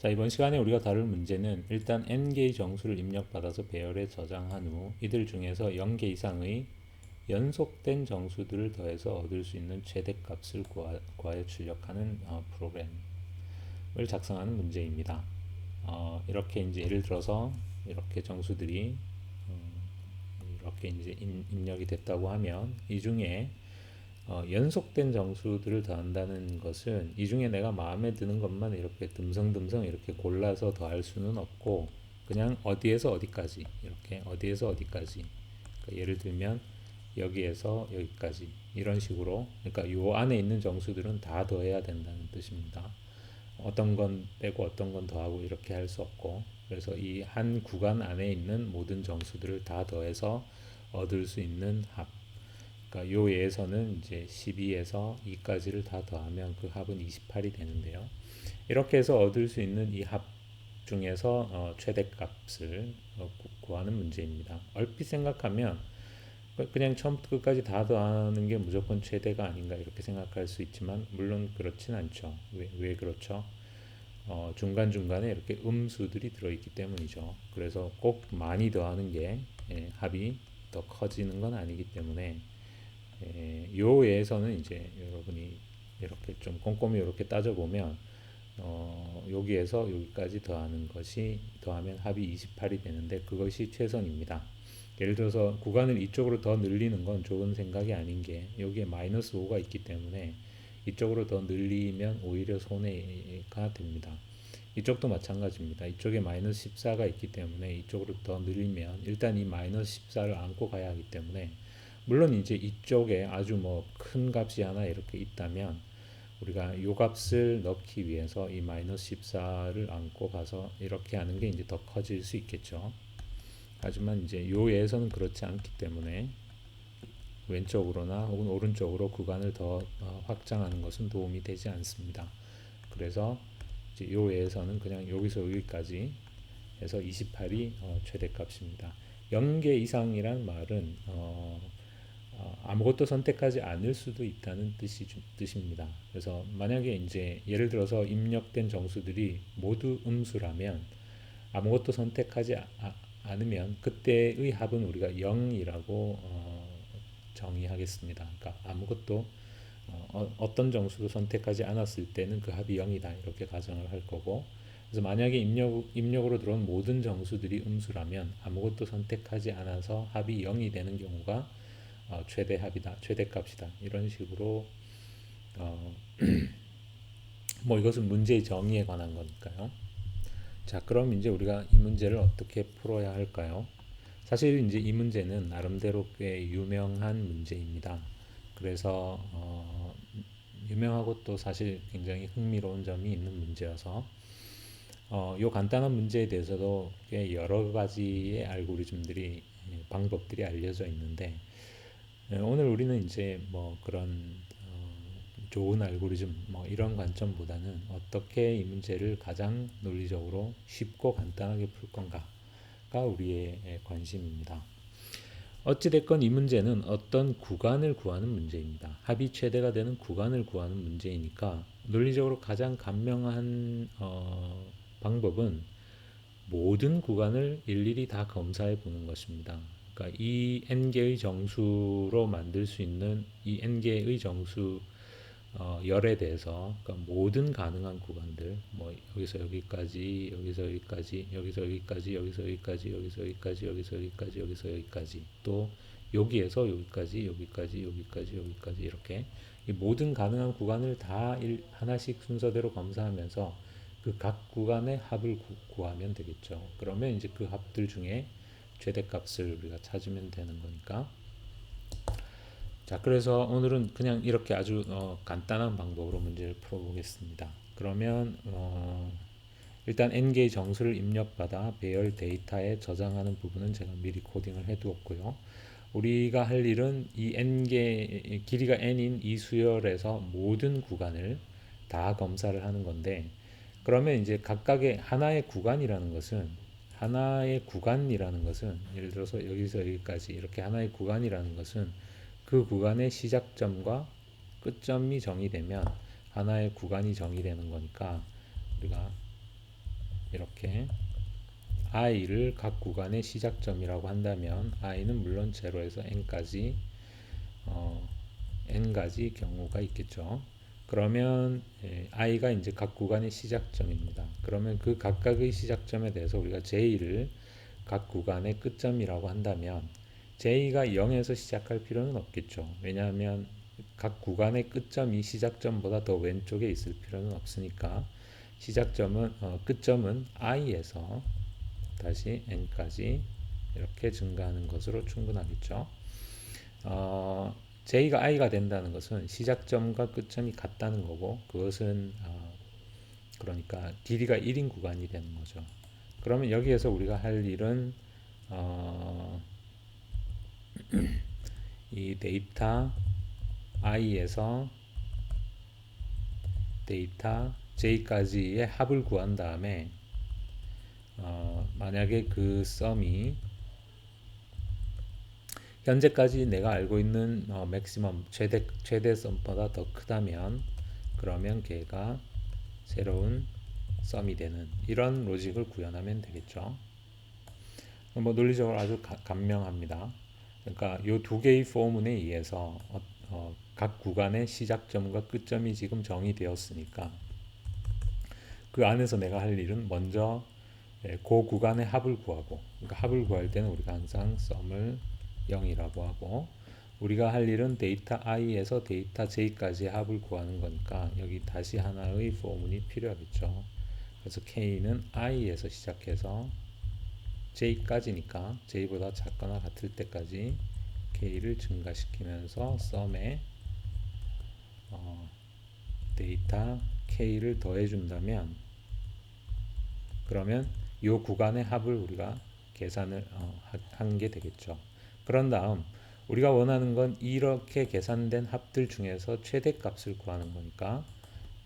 자, 이번 시간에 우리가 다룰 문제는 일단 n개의 정수를 입력받아서 배열에 저장한 후 이들 중에서 0개 이상의 연속된 정수들을 더해서 얻을 수 있는 최대값을 구하여 출력하는 프로그램을 작성하는 문제입니다. 이렇게 이제 예를 들어서 이렇게 정수들이 이렇게 이제 입력이 됐다고 하면 이 중에 연속된 정수들을 더한다는 것은 이 중에 내가 마음에 드는 것만 이렇게 듬성듬성 이렇게 골라서 더할 수는 없고 그냥 어디에서 어디까지 이렇게 어디에서 어디까지 그러니까 예를 들면 여기에서 여기까지 이런 식으로 그러니까 요 안에 있는 정수들은 다 더해야 된다는 뜻입니다. 어떤 건 빼고 어떤 건 더하고 이렇게 할 수 없고 그래서 이 한 구간 안에 있는 모든 정수들을 다 더해서 얻을 수 있는 합 그러니까 요 예에서는 이제 12에서 2까지를 다 더하면 그 합은 28이 되는데요. 이렇게 해서 얻을 수 있는 이 합 중에서 최대값을 구하는 문제입니다. 얼핏 생각하면 그냥 처음부터 끝까지 다 더하는 게 무조건 최대가 아닌가 이렇게 생각할 수 있지만 물론 그렇진 않죠. 왜 그렇죠? 중간중간에 이렇게 음수들이 들어있기 때문이죠. 그래서 꼭 많이 더하는 게 합이 더 커지는 건 아니기 때문에 요 외에서는 이제 여러분이 이렇게 좀 꼼꼼히 이렇게 따져보면 여기에서 여기까지 더하는 것이 더하면 합이 28이 되는데 그것이 최선입니다. 예를 들어서 구간을 이쪽으로 더 늘리는 건 좋은 생각이 아닌 게 여기에 마이너스 5가 있기 때문에 이쪽으로 더 늘리면 오히려 손해가 됩니다. 이쪽도 마찬가지입니다. 이쪽에 마이너스 14가 있기 때문에 이쪽으로 더 늘리면 일단 이 마이너스 14를 안고 가야 하기 때문에 물론 이제 이쪽에 아주 뭐 큰 값이 하나 이렇게 있다면 우리가 이 값을 넣기 위해서 이 마이너스 14를 안고 가서 이렇게 하는 게 이제 더 커질 수 있겠죠. 하지만 이제 요 예에서는 그렇지 않기 때문에 왼쪽으로나 혹은 오른쪽으로 구간을 더 확장하는 것은 도움이 되지 않습니다. 그래서 이제 요 예에서는 그냥 여기서 여기까지 해서 28이 최대값입니다. 0개 이상이란 말은 아무것도 선택하지 않을 수도 있다는 뜻입니다. 그래서 만약에 이제 예를 들어서 입력된 정수들이 모두 음수라면 아무것도 선택하지 않으면 그때의 합은 우리가 0이라고 정의하겠습니다. 그러니까 아무것도 어떤 정수도 선택하지 않았을 때는 그 합이 0이다 이렇게 가정을 할 거고 그래서 만약에 입력으로 들어온 모든 정수들이 음수라면 아무것도 선택하지 않아서 합이 0이 되는 경우가 최대 합이다, 최대값이다 이런 식으로 어, 뭐 이것은 문제의 정의에 관한 거니까요. 자, 그럼 이제 우리가 이 문제를 어떻게 풀어야 할까요? 사실 이제 이 문제는 나름대로 꽤 유명한 문제입니다. 그래서 유명하고 또 사실 굉장히 흥미로운 점이 있는 문제여서 요 간단한 문제에 대해서도 꽤 여러 가지의 알고리즘들이 방법들이 알려져 있는데 오늘 우리는 이제 뭐 그런 좋은 알고리즘 뭐 이런 관점보다는 어떻게 이 문제를 가장 논리적으로 쉽고 간단하게 풀 건가가 우리의 관심입니다. 어찌됐건 이 문제는 어떤 구간을 구하는 문제입니다. 합이 최대가 되는 구간을 구하는 문제이니까 논리적으로 가장 간명한 방법은 모든 구간을 일일이 다 검사해 보는 것입니다. 그러니까 이 n개의 정수로 만들 수 있는 이 n개의 정수 열에 대해서 그러니까 모든 가능한 구간들 뭐 여기서 여기까지 여기서 여기까지 여기서 여기까지 여기서 여기까지 여기서 여기까지 여기서 여기까지 여기서 여기까지 또 여기에서 여기까지 여기까지 여기까지 여기까지 이렇게 이 모든 가능한 구간을 다 하나씩 순서대로 검사하면서 그 각 구간의 합을 구하면 되겠죠. 그러면 이제 그 합들 중에 최대값을 우리가 찾으면 되는 거니까. 자, 그래서 오늘은 그냥 이렇게 아주 간단한 방법으로 문제를 풀어보겠습니다. 그러면 일단 n개의 정수를 입력받아 배열 데이터에 저장하는 부분은 제가 미리 코딩을 해두었고요. 우리가 할 일은 이 n개 길이가 n인 이 수열에서 모든 구간을 다 검사를 하는 건데 그러면 이제 각각의 하나의 구간이라는 것은 예를 들어서 여기서 여기까지 이렇게 하나의 구간이라는 것은 그 구간의 시작점과 끝점이 정의되면 하나의 구간이 정의되는 거니까 우리가 이렇게 i를 각 구간의 시작점이라고 한다면 i는 물론 0에서 n까지 n가지 경우가 있겠죠. 그러면 i가 이제 각 구간의 시작점입니다. 그러면 그 각각의 시작점에 대해서 우리가 j를 각 구간의 끝점이라고 한다면 j가 0에서 시작할 필요는 없겠죠. 왜냐하면 각 구간의 끝점이 시작점보다 더 왼쪽에 있을 필요는 없으니까 시작점은 끝점은 i에서 다시 n까지 이렇게 증가하는 것으로 충분하겠죠. j가 i가 된다는 것은 시작점과 끝점이 같다는 거고 그것은 그러니까 길이가 1인 구간이 되는 거죠. 그러면 여기에서 우리가 할 일은 이 데이터 i에서 데이터 j까지의 합을 구한 다음에 만약에 그 썸이 현재까지 내가 알고 있는 맥시멈 최대 썸보다 더 크다면 그러면 걔가 새로운 썸이 되는 이런 로직을 구현하면 되겠죠. 뭐 논리적으로 아주 간명합니다. 그러니까 이 두 개의 포문에 의해서 각 구간의 시작점과 끝점이 지금 정의되었으니까 그 안에서 내가 할 일은 먼저 그 구간의 합을 구하고, 그러니까 합을 구할 때는 우리가 항상 썸을 0이라고 하고, 우리가 할 일은 데이터 i에서 데이터 j까지의 합을 구하는 거니까 여기 다시 하나의 포문이 필요하겠죠. 그래서 k는 i에서 시작해서 j까지니까 j보다 작거나 같을 때까지 k를 증가시키면서 썸에 데이터 k를 더해준다면 그러면 이 구간의 합을 우리가 계산을 한 게 되겠죠. 그런 다음 우리가 원하는 건 이렇게 계산된 합들 중에서 최대값을 구하는 거니까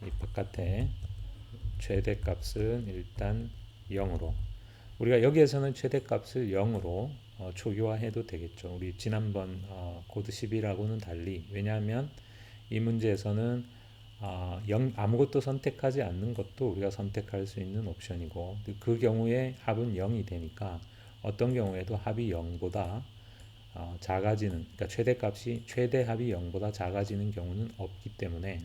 이 바깥에 최대값은 일단 0으로 우리가 여기에서는 최대값을 0으로 초기화해도 되겠죠. 우리 지난번 코드 10이라고는 달리 왜냐하면 이 문제에서는 아무것도 선택하지 않는 것도 우리가 선택할 수 있는 옵션이고 그 경우에 합은 0이 되니까 어떤 경우에도 합이 0보다 작아지는 그러니까 최대 합이 0보다 작아지는 경우는 없기 때문에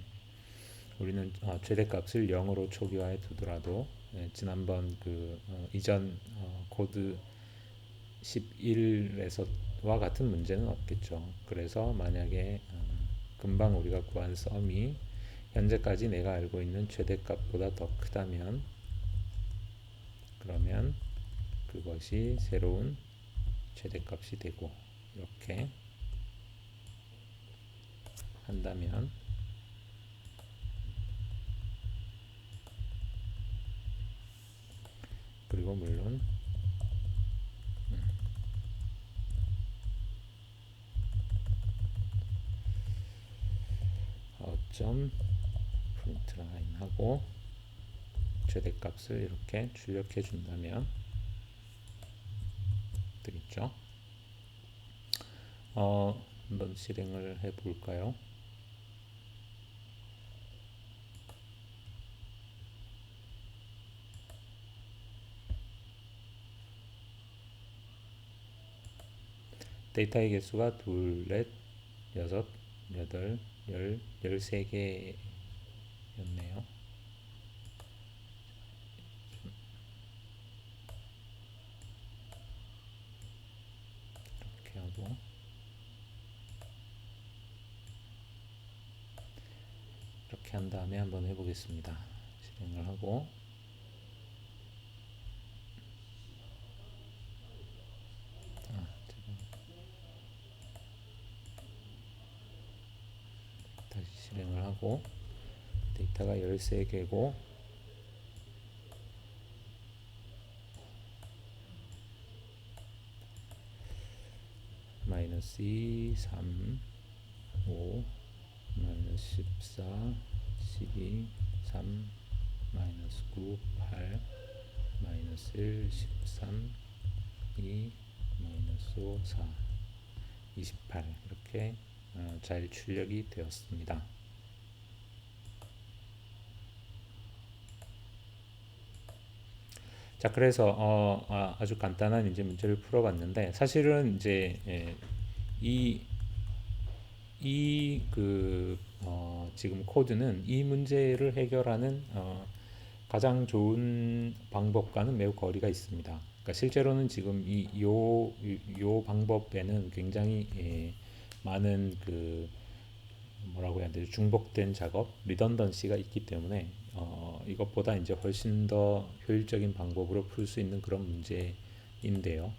우리는 최대값을 0으로 초기화해 두더라도 지난번 그 이전 코드 11에서와 같은 문제는 없겠죠. 그래서 만약에 금방 우리가 구한 썸이 현재까지 내가 알고 있는 최대값보다 더 크다면 그러면 그것이 새로운 최대값이 되고 이렇게 한다면 그리고 물론 점 프린트 라인 하고 최대값을 이렇게 출력해 준다면 되겠죠. 한번 실행을 해 볼까요? 데이터의 개수가 둘, 넷, 여섯, 여덟, 13개였네요. 이렇게 하고 이렇게 한 다음에 한번 해보겠습니다. 실행을 하고 다시 실행을 하고 데이터가 13개고 마이너스 2, 3, 5, 마이너스 14, 12, 3, 마이너스 9, 8, 마이너스 1, 13, 2, 마이너스 5, 4, 28 이렇게 잘 출력이 되었습니다. 자, 그래서 아주 간단한 이제 문제를 풀어봤는데 사실은 이제 이 지금 코드는 이 문제를 해결하는 가장 좋은 방법과는 매우 거리가 있습니다. 그러니까 실제로는 지금 요 방법에는 굉장히 많은 뭐라고 해야 되죠? 중복된 작업, 리던던시가 있기 때문에 이것보다 이제 훨씬 더 효율적인 방법으로 풀 수 있는 그런 문제인데요.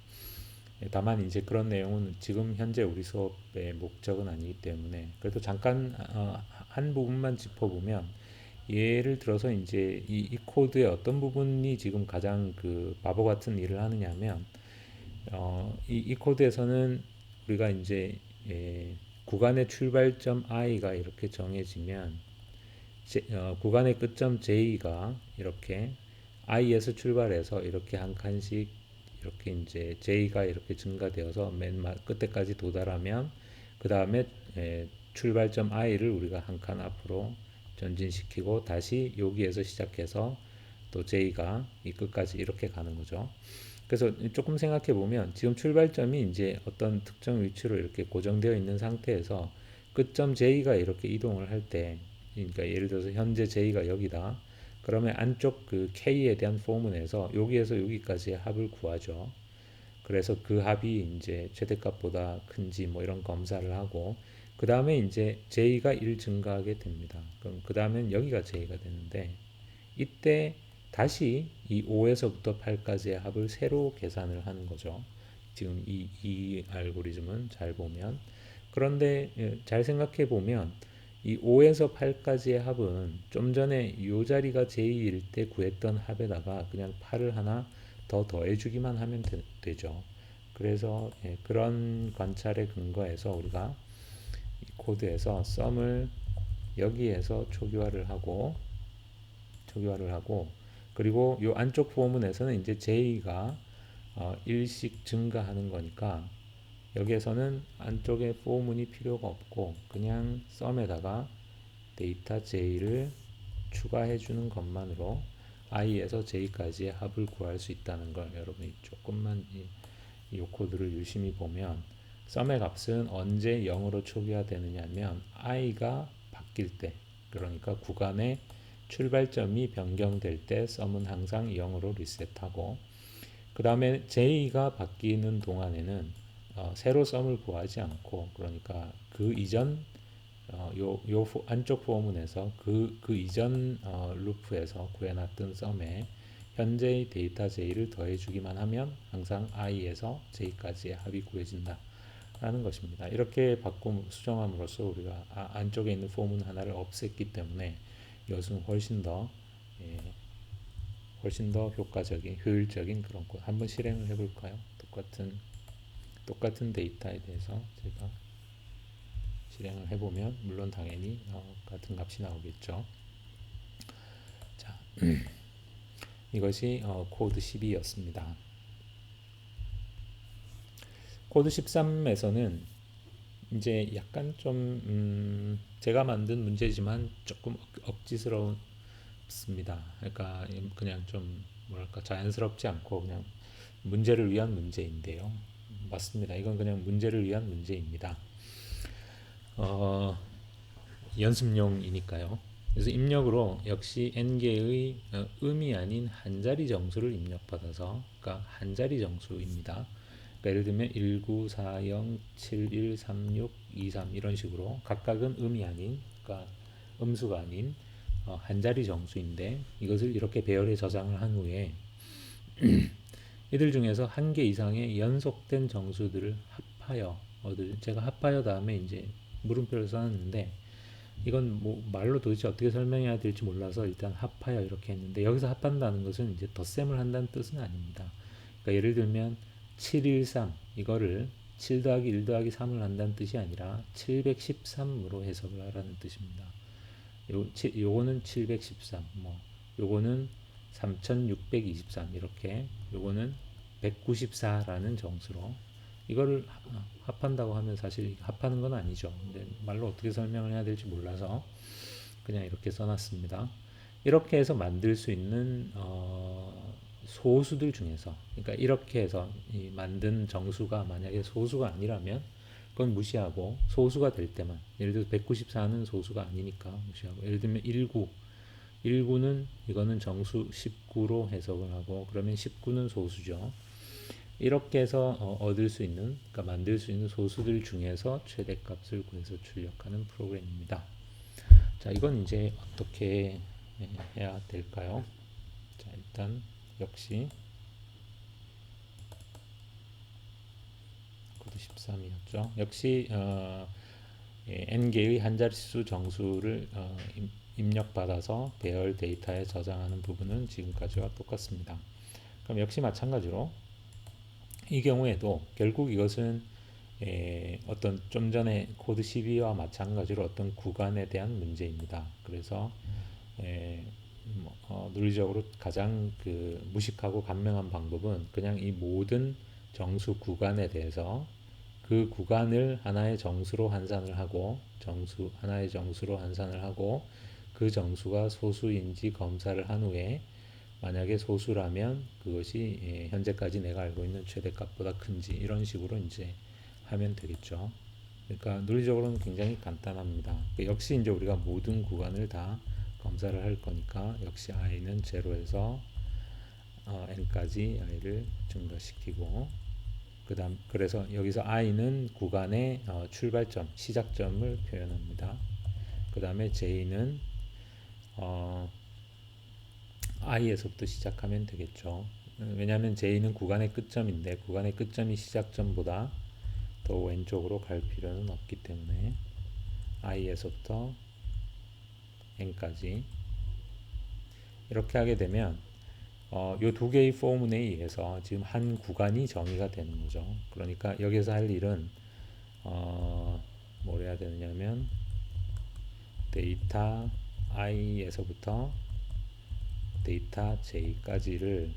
다만 이제 그런 내용은 지금 현재 우리 수업의 목적은 아니기 때문에 그래도 잠깐 한 부분만 짚어보면, 예를 들어서 이제 이 코드의 어떤 부분이 지금 가장 바보 같은 일을 하느냐면, 이 코드에서는 우리가 이제 구간의 출발점 i가 이렇게 정해지면 구간의 끝점 j가 이렇게 i에서 출발해서 이렇게 한 칸씩 이렇게 이제 j가 이렇게 증가되어서 맨 끝에까지 도달하면 그 다음에 출발점 i를 우리가 한 칸 앞으로 전진시키고 다시 여기에서 시작해서 또 j가 이 끝까지 이렇게 가는 거죠. 그래서 조금 생각해 보면 지금 출발점이 이제 어떤 특정 위치로 이렇게 고정되어 있는 상태에서 끝점 j가 이렇게 이동을 할 때, 그러니까 예를 들어서 현재 j가 여기다. 그러면 안쪽 k에 대한 포문에서 여기에서 여기까지의 합을 구하죠. 그래서 그 합이 이제 최대값보다 큰지 뭐 이런 검사를 하고, 그 다음에 이제 j가 1 증가하게 됩니다. 그럼 그 다음엔 여기가 j가 되는데, 이때 다시 이 5에서부터 8까지의 합을 새로 계산을 하는 거죠. 지금 이 알고리즘은 잘 보면. 그런데 잘 생각해 보면 이 5에서 8까지의 합은 좀 전에 이 자리가 j일 때 구했던 합에다가 그냥 8을 하나 더 더해주기만 하면 되죠. 그래서 그런 관찰에 근거해서 우리가 이 코드에서 sum을 여기에서 초기화를 하고 그리고 이 안쪽 포문에서는 이제 j가 1씩 증가하는 거니까 여기에서는 안쪽에 포문이 필요가 없고 그냥 sum에다가 데이터 j를 추가해 주는 것만으로 i에서 j까지의 합을 구할 수 있다는 걸 여러분이 조금만 이 코드를 유심히 보면, sum의 값은 언제 0으로 초기화되느냐면 i가 바뀔 때, 그러니까 구간의 출발점이 변경될 때 sum은 항상 0으로 리셋하고, 그 다음에 j가 바뀌는 동안에는 새로 sum을 구하지 않고, 그러니까 그 이전 요 안쪽 포문에서 그 이전 루프에서 구해놨던 썸에 현재의 데이터 j를 더해주기만 하면 항상 i에서 j까지의 합이 구해진다 라는 것입니다. 이렇게 수정함으로써 우리가 안쪽에 있는 포문 하나를 없앴기 때문에 이것은 훨씬 더 효과적인, 효율적인 그런 거 한번 실행을 해볼까요? 똑같은 데이터에 대해서 제가 실행을 해보면 물론 당연히 같은 값이 나오겠죠. 자, 이것이 코드 12였습니다. 코드 13에서는 이제 약간 좀 제가 만든 문제지만 조금 억지스럽습니다. 그러니까 그냥 좀 뭐랄까 자연스럽지 않고 그냥 문제를 위한 문제인데요. 맞습니다. 이건 그냥 문제를 위한 문제입니다. 연습용이니까요. 그래서 입력으로 역시 n개의 음이 아닌 한자리 정수를 입력받아서, 그러니까 한자리 정수입니다. 그러니까 예를 들면 1940, 7136, 23 이런 식으로 각각은 음이 아닌, 그러니까 음수가 아닌 한자리 정수인데, 이것을 이렇게 배열에 저장을 한 후에 이들 중에서 한 개 이상의 연속된 정수들을 합하여 제가 합하여 다음에 이제 물음표를 써놨는데, 이건 뭐 말로 도대체 어떻게 설명해야 될지 몰라서 일단 합하여 이렇게 했는데, 여기서 합한다는 것은 이제 덧셈을 한다는 뜻은 아닙니다. 그러니까 예를 들면 713 이거를 7 더하기 1 더하기 3을 한다는 뜻이 아니라 713으로 해석을 하라는 뜻입니다. 요거는 713, 요거는 3623 이렇게, 요거는 194라는 정수로 이거를 합한다고 하면 사실 합하는 건 아니죠. 근데 말로 어떻게 설명을 해야 될지 몰라서 그냥 이렇게 써놨습니다. 이렇게 해서 만들 수 있는 소수들 중에서, 그러니까 이렇게 해서 이 만든 정수가 만약에 소수가 아니라면 그건 무시하고, 소수가 될 때만, 예를 들어서 194는 소수가 아니니까 무시하고, 예를 들면 19는 이거는 정수 19로 해석을 하고, 그러면 19는 소수죠. 이렇게 해서 얻을 수 있는, 그러니까 만들 수 있는 소수들 중에서 최대값을 구해서 출력하는 프로그램입니다. 자, 이건 이제 어떻게 해야 될까요? 자, 일단 역시 코드 13이었죠. 역시 n개의 한 자릿수 정수를 입력받아서 배열 데이터에 저장하는 부분은 지금까지와 똑같습니다. 그럼 역시 마찬가지로 이 경우에도 결국 이것은 어떤 좀 전에 코드 12와 마찬가지로 어떤 구간에 대한 문제입니다. 그래서 논리적으로 가장 그 무식하고 간명한 방법은 그냥 이 모든 정수 구간에 대해서 그 구간을 하나의 정수로 환산을 하고, 하나의 정수로 환산을 하고, 그 정수가 소수인지 검사를 한 후에 만약에 소수라면 그것이 현재까지 내가 알고 있는 최대값보다 큰지, 이런 식으로 이제 하면 되겠죠. 그러니까 논리적으로는 굉장히 간단합니다. 역시 이제 우리가 모든 구간을 다 검사를 할 거니까 역시 i는 0에서 n까지 i를 증가시키고, 그래서 여기서 i는 구간의 출발점, 시작점을 표현합니다. 그 다음에 j는 i에서부터 시작하면 되겠죠. 왜냐하면 j는 구간의 끝점인데 구간의 끝점이 시작점보다 더 왼쪽으로 갈 필요는 없기 때문에 i에서부터 n까지 이렇게 하게 되면 이 두 개의 포문에 의해서 지금 한 구간이 정의가 되는 거죠. 그러니까 여기서 할 일은 뭘 해야 되느냐면 데이터 i에서부터 데이터 j까지를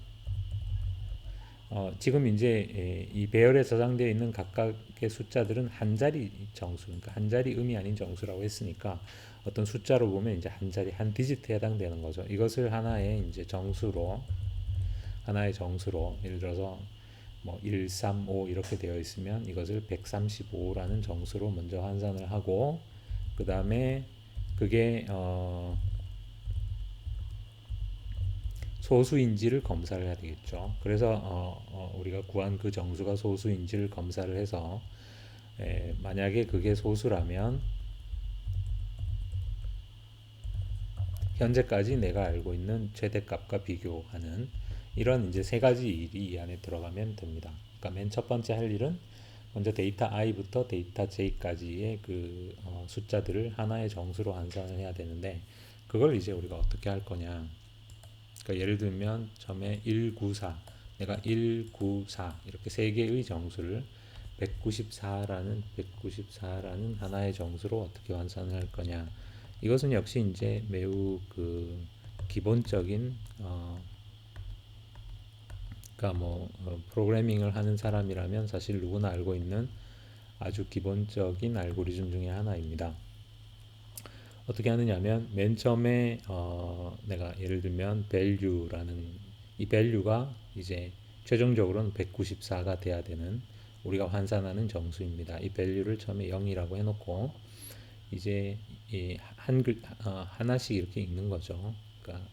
지금 이제 이 배열에 저장되어 있는 각각의 숫자들은 한 자리 정수, 그러니까 한 자리 음이 아닌 정수라고 했으니까 어떤 숫자로 보면 이제 한 자리, 한 디지트에 해당되는 거죠. 이것을 하나의 이제 정수로, 예를 들어서 뭐 135 이렇게 되어 있으면 이것을 135라는 정수로 먼저 환산을 하고, 그 다음에 그게 소수인지를 검사를 해야 되겠죠. 그래서 우리가 구한 그 정수가 소수인지를 검사를 해서 만약에 그게 소수라면 현재까지 내가 알고 있는 최대값과 비교하는 이런 이제 세 가지 일이 이 안에 들어가면 됩니다. 그러니까 맨 첫 번째 할 일은 먼저 데이터 i부터 데이터 j까지의 그 숫자들을 하나의 정수로 환산을 해야 되는데, 그걸 이제 우리가 어떻게 할 거냐. 그러니까 예를 들면 처음에 194, 내가 194 이렇게 세 개의 정수를 194라는 하나의 정수로 어떻게 환산을 할 거냐. 이것은 역시 이제 매우 그 기본적인 그러니까 뭐 프로그래밍을 하는 사람이라면 사실 누구나 알고 있는 아주 기본적인 알고리즘 중에 하나입니다. 어떻게 하느냐면 맨 처음에 내가 예를 들면 value라는 이 value가 이제 최종적으로는 194가 돼야 되는 우리가 환산하는 정수입니다. 이 value를 처음에 0이라고 해놓고 이제 이 한글 하나씩 이렇게 읽는 거죠. 그러니까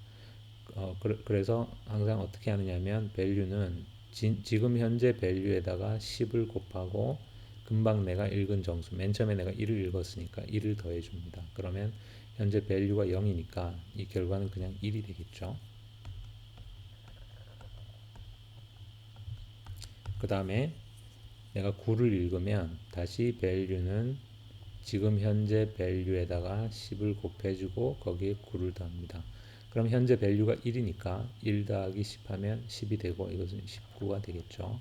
그래서 항상 어떻게 하느냐면 value는 지금 현재 value에다가 10을 곱하고 금방 내가 읽은 정수, 맨 처음에 내가 1을 읽었으니까 1을 더해 줍니다. 그러면 현재 value가 0이니까 이 결과는 그냥 1이 되겠죠. 그 다음에 내가 9를 읽으면 다시 value는 지금 현재 value에다가 10을 곱해주고 거기에 9를 더합니다. 그럼 현재 value가 1이니까 1 더하기 10 하면 10이 되고 이것은 19가 되겠죠.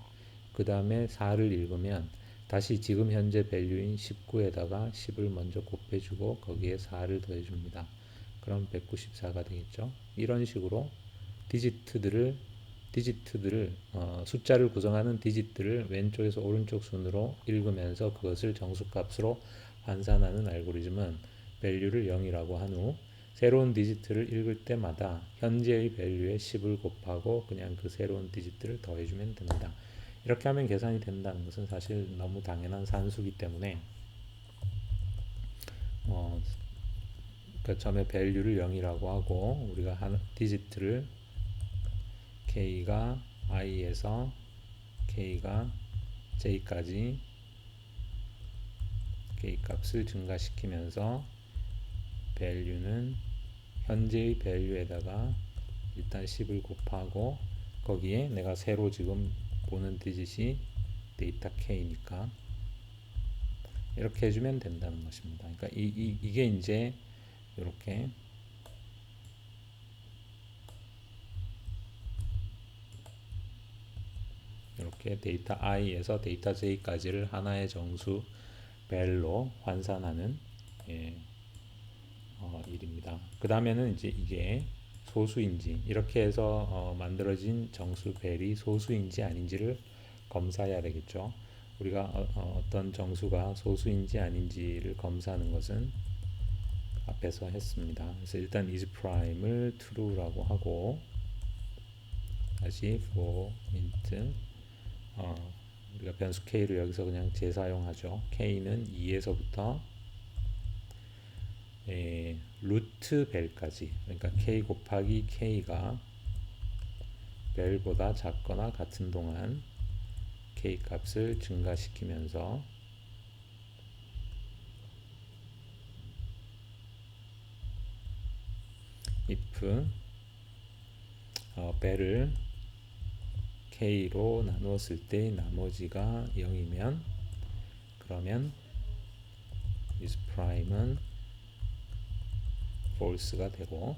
그 다음에 4를 읽으면 다시 지금 현재 value인 19에다가 10을 먼저 곱해주고 거기에 4를 더해줍니다. 그럼 194가 되겠죠. 이런 식으로 디지트들을 숫자를 구성하는 디지트를 왼쪽에서 오른쪽 순으로 읽으면서 그것을 정수값으로 환산하는 알고리즘은 value를 0이라고 한 후 새로운 디지트를 읽을 때마다 현재의 밸류에 10을 곱하고 그냥 그 새로운 디지트를 더해주면 된다. 이렇게 하면 계산이 된다는 것은 사실 너무 당연한 산수기 때문에 그러니까 처음에 밸류를 0이라고 하고 우리가 한 디지트를 k가 i에서 k가 j까지 k 값을 증가시키면서 밸류는 현재의 밸류에다가 일단 10을 곱하고 거기에 내가 새로 지금 보는 디짓이 데이터 k니까 이렇게 해주면 된다는 것입니다. 그러니까 이게 이제 이렇게 데이터 i에서 데이터 j까지를 하나의 정수 벨로 환산하는 일입니다. 그 다음에는 이제 이게 소수인지 이렇게 해서 만들어진 정수 벨이 소수인지 아닌지를 검사해야 되겠죠. 우리가 어떤 정수가 소수인지 아닌지를 검사하는 것은 앞에서 했습니다. 그래서 일단 is prime을 true라고 하고 다시 for int 우리가 변수 k를 여기서 그냥 재사용하죠. k는 2에서부터 루트 벨까지, 그러니까 k 곱하기 k가 벨보다 작거나 같은 동안 k 값을 증가시키면서 if 벨을 k로 나누었을 때 나머지가 0이면 그러면 is prime은 false가 되고,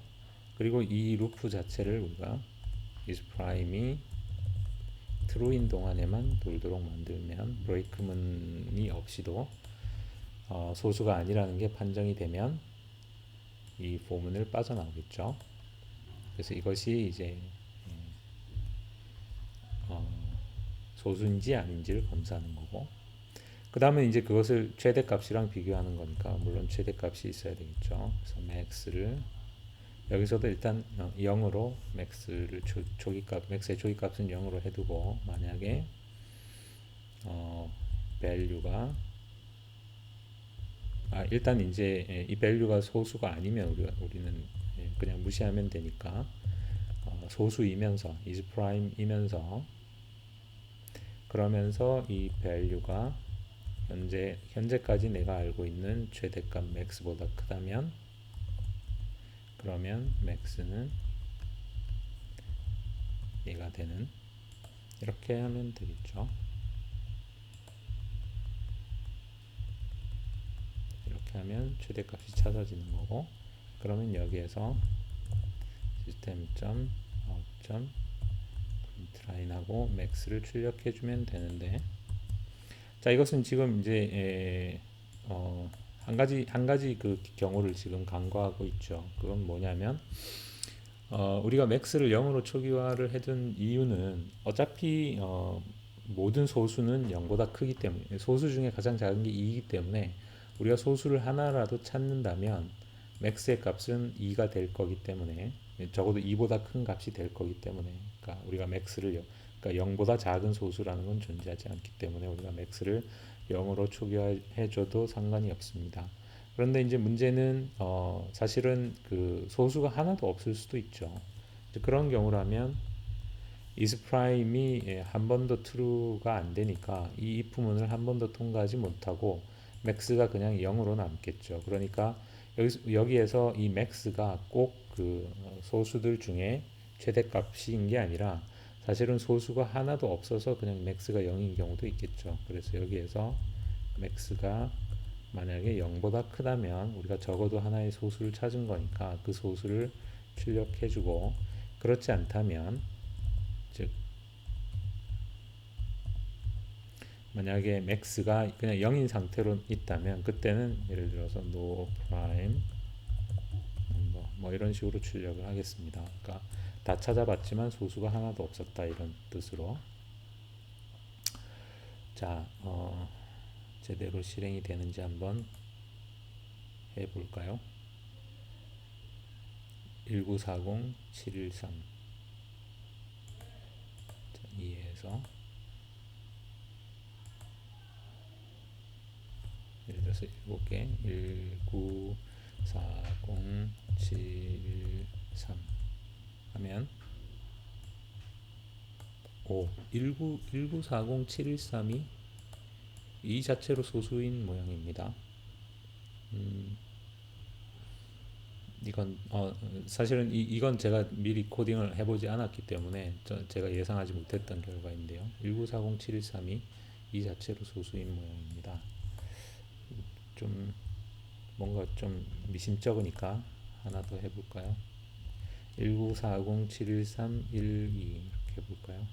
그리고 이 루프 자체를 우리가 is prime이 true인 동안에만 돌도록 만들면 브레이크문이 없이도 소수가 아니라는 게 판정이 되면 이 포문을 빠져나오겠죠. 그래서 이것이 이제 소수인지 아닌지를 검사하는 거고, 그 다음에 이제 그것을 최대값이랑 비교하는 거니까 물론 최대값이 있어야 되겠죠. 그래서 max를 여기서도 일단 0으로 max를 max의 조기값은 0으로 해두고, 만약에 value가 일단 이제 이 value가 소수가 아니면 우리는 그냥 무시하면 되니까 소수이면서 is prime이면서 그러면서 이 value가 현재까지 내가 알고 있는 최대값 max보다 크다면 그러면 max는 얘가 되는, 이렇게 하면 되겠죠. 이렇게 하면 최대값이 찾아지는 거고, 그러면 여기에서 system.out. 프린트라인하고 max를 출력해 주면 되는데, 자 이것은 지금 이제 한 가지 그 경우를 지금 간과하고 있죠. 그건 뭐냐면 우리가 max를 0으로 초기화를 해둔 이유는 어차피 모든 소수는 0보다 크기 때문에, 소수 중에 가장 작은 게 2이기 때문에 우리가 소수를 하나라도 찾는다면 max의 값은 2가 될 거기 때문에, 적어도 2보다 큰 값이 될 거기 때문에, 그러니까 우리가 max를 그러니까 0보다 작은 소수라는 건 존재하지 않기 때문에 우리가 max를 0으로 초기화해 줘도 상관이 없습니다. 그런데 이제 문제는 사실은 그 소수가 하나도 없을 수도 있죠. 그런 경우라면 is prime이 한 번도 true가 안 되니까 이 if문을 한 번도 통과하지 못하고 max가 그냥 0으로 남겠죠. 그러니까 여기에서 이 max가 꼭 그 소수들 중에 최대값인 게 아니라 사실은 소수가 하나도 없어서 그냥 max가 0인 경우도 있겠죠. 그래서 여기에서 max가 만약에 0보다 크다면 우리가 적어도 하나의 소수를 찾은 거니까 그 소수를 출력해주고, 그렇지 않다면, 즉 만약에 max가 그냥 0인 상태로 있다면 그때는 예를 들어서 no prime 뭐 이런 식으로 출력을 하겠습니다. 그러니까 다 찾아봤지만 소수가 하나도 없었다 이런 뜻으로. 자 제대로 실행이 되는지 한번 해볼까요? 1940 713 2에서 예를 들어서 7개 1940 713 하면 1940 713이 이 자체로 소수인 모양입니다. 이건 사실은 이건 제가 미리 코딩을 해보지 않았기 때문에 제가 예상하지 못했던 결과인데요. 1940 713이 이 자체로 소수인 모양입니다. 좀 뭔가 좀 미심쩍으니까 하나 더 해볼까요? 1940 713 12 이렇게 해볼까요?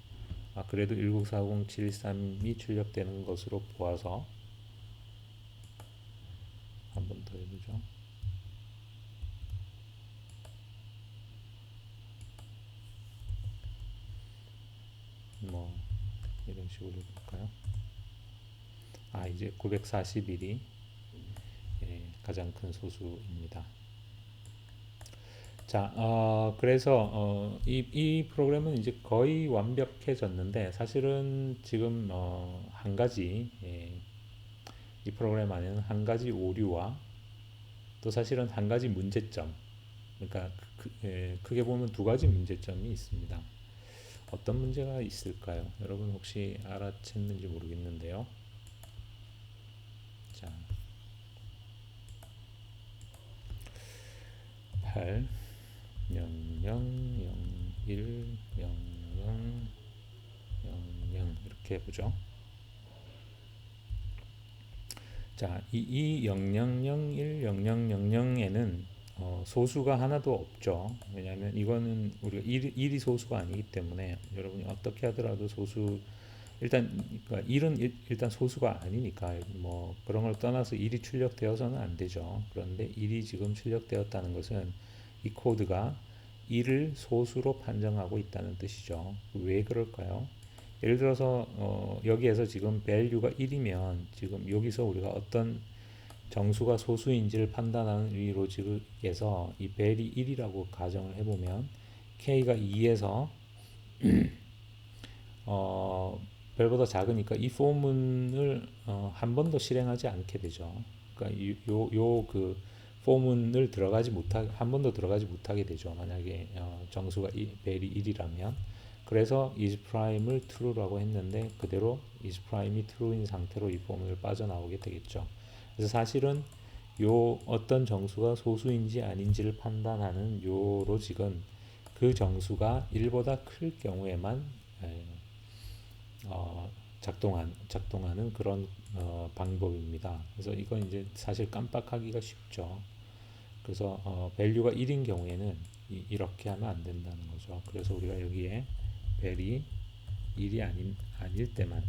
그래도 1940 713이 출력되는 것으로 보아서 한 번 더 해보죠. 뭐 이런 식으로 해볼까요? 이제 941이 가장 큰 소수입니다. 자, 그래서 이 프로그램은 이제 거의 완벽해졌는데 사실은 지금 한 가지 이 프로그램 안에는 한 가지 오류와 또 사실은 한 가지 문제점, 그러니까 크게 보면 두 가지 문제점이 있습니다. 어떤 문제가 있을까요? 여러분 혹시 알아챘는지 모르겠는데요. 자, 8 0 0 0 1 0 0 0 0 이렇게 해보죠. 자, 이 0001, 0000에는 소수가 하나도 없죠. 왜냐하면 이거는 우리가 1이 소수가 아니기 때문에 여러분이 어떻게 하더라도 소수 일단 그러니까 1은 일단 소수가 아니니까 뭐 그런 걸 떠나서 1이 출력되어서는 안 되죠. 그런데 1이 지금 출력되었다는 것은 이 코드가 1을 소수로 판정하고 있다는 뜻이죠. 왜 그럴까요? 예를 들어서 여기에서 지금 value가 1이면 지금 여기서 우리가 어떤 정수가 소수인지를 판단하는 이 로직에서 이 벨이 1이라고 가정을 해보면 k가 2에서 별보다 작으니까 이 포문을 한 번도 실행하지 않게 되죠. 그러니까 그 포문을 한 번도 들어가지 못하게 되죠. 만약에 정수가 벨이 1이라면. 그래서 is prime을 true라고 했는데 그대로 is prime이 true인 상태로 이 포문을 빠져나오게 되겠죠. 그래서 사실은 요 어떤 정수가 소수인지 아닌지를 판단하는 요 로직은 그 정수가 1보다 클 경우에만 작동하는 그런 방법입니다. 그래서 이건 이제 사실 깜빡하기가 쉽죠. 그래서 value가 1인 경우에는 이렇게 하면 안 된다는 거죠. 그래서 우리가 여기에 벨이 1이 아닐 때만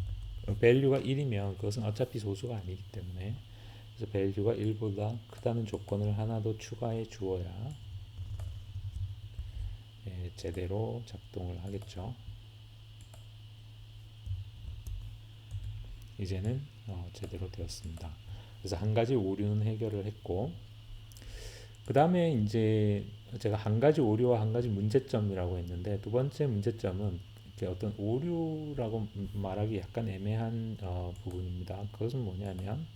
value가 1이면 그것은 어차피 소수가 아니기 때문에 그래서 value가 1보다 크다는 조건을 하나 더 추가해 주어야 제대로 작동을 하겠죠. 이제는 제대로 되었습니다. 그래서 한 가지 오류는 해결을 했고 그 다음에 이제 제가 한 가지 오류와 한 가지 문제점이라고 했는데 두 번째 문제점은 어떤 오류라고 말하기 약간 애매한 부분입니다. 그것은 뭐냐면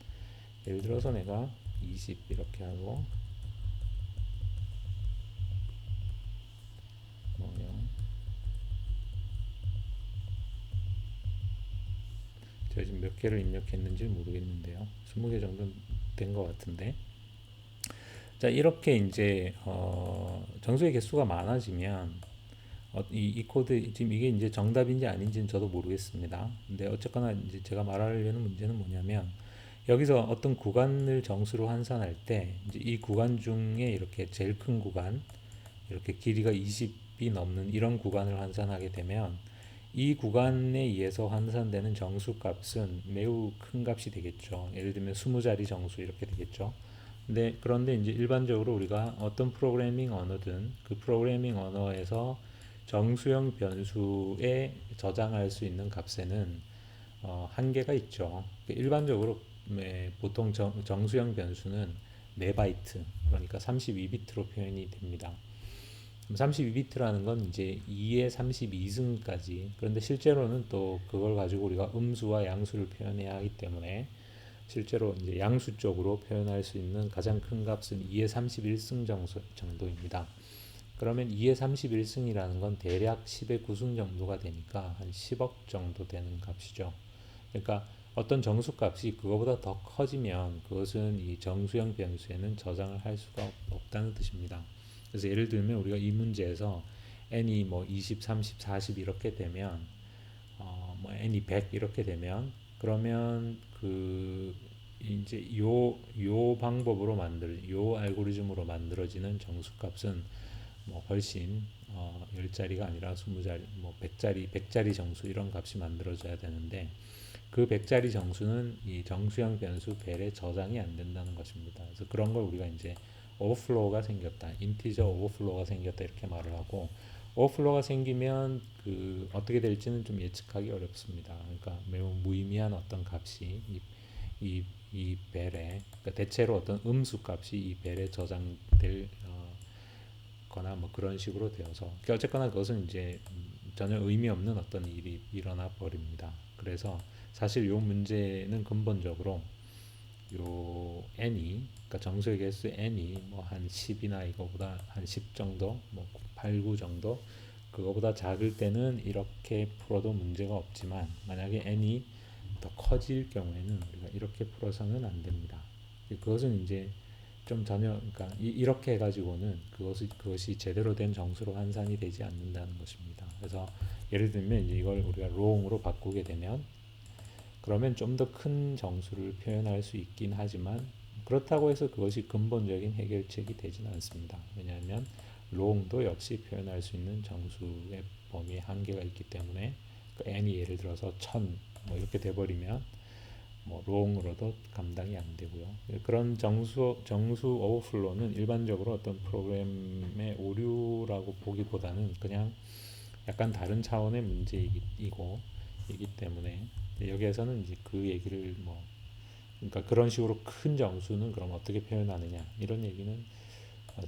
예를 들어서 내가 20 이렇게 하고 제가 지금 몇 개를 입력했는지 모르겠는데요. 20개 정도 된 것 같은데 자 이렇게 이제 정수의 개수가 많아지면 이 코드 지금 이게 이제 정답인지 아닌지는 저도 모르겠습니다. 근데 어쨌거나 이제 제가 말하려는 문제는 뭐냐면 여기서 어떤 구간을 정수로 환산할 때 이제 이 구간 중에 이렇게 제일 큰 구간 이렇게 길이가 20이 넘는 이런 구간을 환산하게 되면 이 구간에 의해서 환산되는 정수 값은 매우 큰 값이 되겠죠. 예를 들면 20자리 정수 이렇게 되겠죠. 그런데 이제 일반적으로 우리가 어떤 프로그래밍 언어든 그 프로그래밍 언어에서 정수형 변수에 저장할 수 있는 값에는 한계가 있죠. 일반적으로 보통 정수형 변수는 메바이트 그러니까 32비트로 표현이 됩니다. 32비트라는 건 이제 2의 32승까지. 그런데 실제로는 또 그걸 가지고 우리가 음수와 양수를 표현해야 하기 때문에 실제로 이제 양수 쪽으로 표현할 수 있는 가장 큰 값은 2의 31승 정도입니다. 그러면 2의 31승이라는 건 대략 10의 9승 정도가 되니까 한 10억 정도 되는 값이죠. 그러니까 어떤 정수값이 그거보다 더 커지면 그것은 이 정수형 변수에는 저장을 할 수가 없다는 뜻입니다. 그래서 예를 들면 우리가 이 문제에서 n이 뭐 20, 30, 40 이렇게 되면 뭐 n이 100 이렇게 되면 그러면 그 이제 요 방법으로 요 알고리즘으로 만들어지는 정수값은 뭐 훨씬 10자리가 아니라 20자리, 뭐 100자리 정수 이런 값이 만들어져야 되는데 그 100자리 정수는 이 정수형 변수 벨에 저장이 안 된다는 것입니다. 그래서 그런 걸 우리가 이제 오버플로우가 생겼다, 인티저 오버플로우가 생겼다 이렇게 말을 하고 오버플로우가 생기면 그 어떻게 될지는 좀 예측하기 어렵습니다. 그러니까 매우 무의미한 어떤 값이 이 벨에 그러니까 대체로 어떤 음수 값이 이 벨에 저장될 거나 뭐 그런 식으로 되어서 그러니까 어쨌거나 그것은 이제 전혀 의미 없는 어떤 일이 일어나 버립니다. 그래서 사실 이 문제는 근본적으로 요 n이 그러니까 정수의 개수 n이 뭐 한 10이나 이거보다 한 10 정도 뭐 8, 9 정도 그거보다 작을 때는 이렇게 풀어도 문제가 없지만 만약에 n이 더 커질 경우에는 우리가 이렇게 풀어서는 안 됩니다. 그것은 이제 좀 전혀 그러니까 이렇게 해가지고는 그것이 제대로 된 정수로 환산이 되지 않는다는 것입니다. 그래서 예를 들면 이제 이걸 우리가 롱으로 바꾸게 되면 그러면 좀 더 큰 정수를 표현할 수 있긴 하지만 그렇다고 해서 그것이 근본적인 해결책이 되지는 않습니다. 왜냐하면 롱도 역시 표현할 수 있는 정수의 범위에 한계가 있기 때문에 그 n이 예를 들어서 1000 뭐 이렇게 돼버리면 뭐 롱으로도 감당이 안 되고요. 그런 정수 오버플로는 일반적으로 어떤 프로그램의 오류라고 보기보다는 그냥 약간 다른 차원의 문제이고 이기 때문에 여기에서는 이제 그 얘기를 뭐 그러니까 그런 식으로 큰 정수는 그럼 어떻게 표현하느냐 이런 얘기는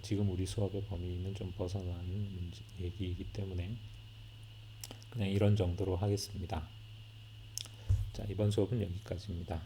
지금 우리 수업의 범위는 좀 벗어나는 얘기이기 때문에 그냥 이런 정도로 하겠습니다. 자, 이번 수업은 여기까지입니다.